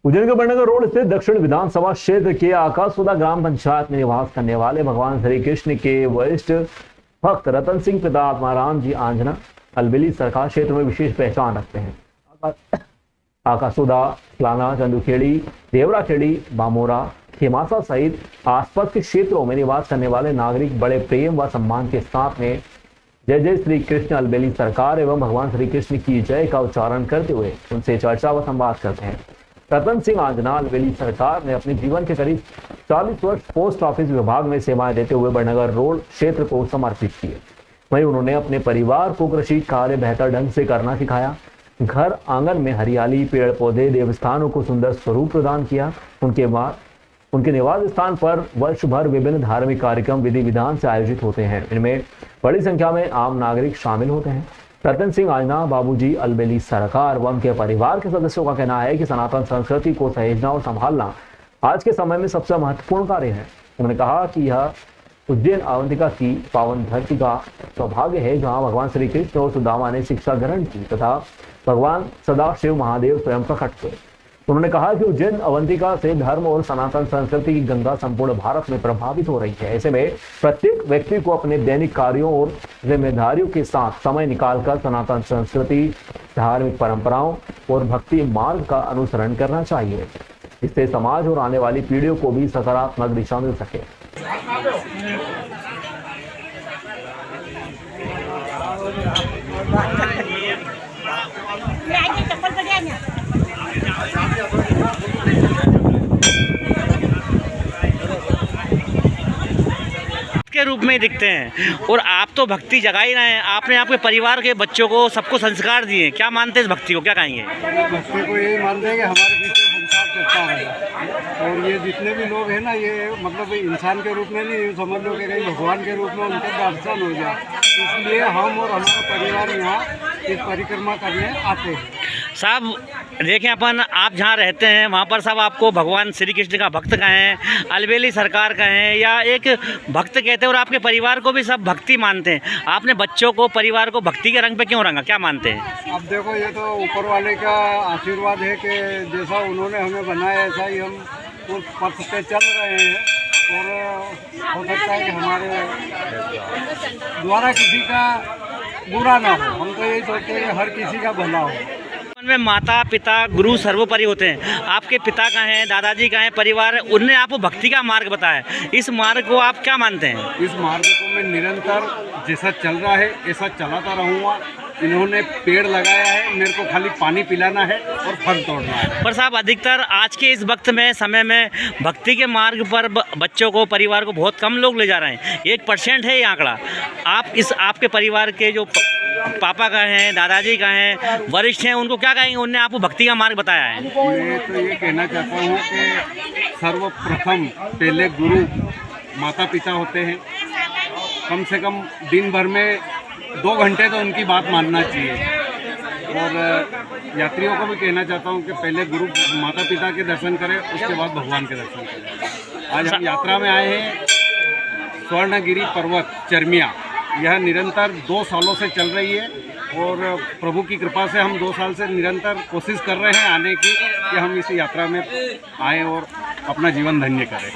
उज्जैन के बड़नगर रोड स्थित दक्षिण विधानसभा क्षेत्र के आकाशपुरा ग्राम पंचायत में निवास करने वाले भगवान श्री कृष्ण के वरिष्ठ भक्त रतन सिंह पिता आत्माराम जी आंजना अलबेली सरकार क्षेत्र में विशेष पहचान रखते हैं। आकाशपुरा, लाना, चंदूखेड़ी, देवराखेड़ी, बामोरा, खेमासा सहित आसपास के क्षेत्रों में निवास करने वाले नागरिक बड़े प्रेम व सम्मान के साथ में जय जय श्री कृष्ण अलबेली सरकार एवं भगवान श्री कृष्ण की जय का उच्चारण करते हुए उनसे चर्चा व संवाद करते हैं। रतन सिंह आंजना अलबेली सरकार ने अपने जीवन के करीब 40 वर्ष पोस्ट ऑफिस विभाग में सेवाएं देते हुए बड़नगर रोड क्षेत्र को समर्पित किए। वहीं उन्होंने अपने परिवार को कृषि कार्य बेहतर ढंग से करना सिखाया। घर आंगन में हरियाली, पेड़ पौधे, देवस्थानों को सुंदर स्वरूप प्रदान किया। उनके निवास स्थान पर वर्ष भर विभिन्न धार्मिक कार्यक्रम विधि विधान से आयोजित होते हैं। इनमें बड़ी संख्या में आम नागरिक शामिल होते हैं। रतन सिंह आंजना बाबूजी अलबेली सरकार व उनके परिवार के सदस्यों का कहना है कि सनातन संस्कृति को सहेजना और संभालना आज के समय में सबसे महत्वपूर्ण कार्य है। उन्होंने कहा कि यह उज्जैन अवंतिका की पावन धरती का सौभाग्य है, जहां भगवान श्री कृष्ण और सुदामा ने शिक्षा ग्रहण की तथा भगवान सदाशिव महादेव स्वयं प्रकट हुए। उन्होंने कहा कि उज्जैन अवंतिका से धर्म और सनातन संस्कृति की गंगा संपूर्ण भारत में प्रभावित हो रही है। ऐसे में प्रत्येक व्यक्ति को अपने दैनिक कार्यों और जिम्मेदारियों के साथ समय निकालकर सनातन संस्कृति, धार्मिक परंपराओं और भक्ति मार्ग का अनुसरण करना चाहिए। इससे समाज और आने वाली पीढ़ियों को भी सकारात्मक दिशा मिल सके। के रूप में दिखते हैं और आप तो भक्ति जगा ही रहे हैं। आपने आपके परिवार के बच्चों को सबको संस्कार दिए। क्या मानते हैं इस भक्ति को, क्या कहेंगे? भक्ति को यही मानते हैं कि हमारे बीच में संसार चलता है और ये जितने भी लोग हैं ना, ये मतलब इंसान के रूप में नहीं, समझ लो कि कहीं भगवान के रूप में उनके दर्शन हो जाए। इसलिए हम और हमारा परिवार यहाँ इस परिक्रमा करने आते हैं। साहब देखें, अपन आप जहाँ रहते हैं वहाँ पर साहब आपको भगवान श्री कृष्ण का भक्त कहें, अलबेली सरकार कहें या एक भक्त कहते हैं और आपके परिवार को भी सब भक्ति मानते हैं। आपने बच्चों को, परिवार को भक्ति के रंग पे क्यों रंगा, क्या मानते हैं? अब देखो, ये तो ऊपर वाले का आशीर्वाद है कि जैसा उन्होंने हमें बनाया ऐसा ही हम उस पथ पे चल रहे हैं और हो सकता है कि हमारे द्वारा किसी का बुरा ना हो। हम तो यही सोचते हैं कि हर किसी का भला हो। में माता पिता गुरु सर्वोपरि होते हैं। आपके पिता का हैं, दादाजी का हैं, परिवार, उनने आपको भक्ति का मार्ग बताया। इस मार्ग को आप क्या मानते हैं? इस मार्ग को मैं निरंतर जैसा चल रहा है ऐसा चलाता रहूँगा। इन्होंने पेड़ लगाया है, मेरे को खाली पानी पिलाना है और फल तोड़ना है। पर साहब अधिकतर आज के इस वक्त में, समय में भक्ति के मार्ग पर बच्चों को, परिवार को बहुत कम लोग ले जा रहे हैं। 1% है ये आंकड़ा। आप आपके परिवार के जो पापा का हैं, दादाजी का हैं, वरिष्ठ हैं, उनको क्या कहेंगे? उनने आपको भक्ति का मार्ग बताया है। मैं तो ये कहना चाहता हूँ कि सर्वप्रथम पहले गुरु माता पिता होते हैं। कम से कम दिन भर में 2 घंटे तो उनकी बात मानना चाहिए। और यात्रियों को भी कहना चाहता हूँ कि पहले गुरु माता पिता के दर्शन करें, उसके बाद भगवान के दर्शन करें। आज हम यात्रा में आए हैं स्वर्णगिरी पर्वत चरमिया। यह निरंतर 2 सालों से चल रही है और प्रभु की कृपा से हम 2 साल से निरंतर कोशिश कर रहे हैं आने की कि हम इस यात्रा में आएँ और अपना जीवन धन्य करें।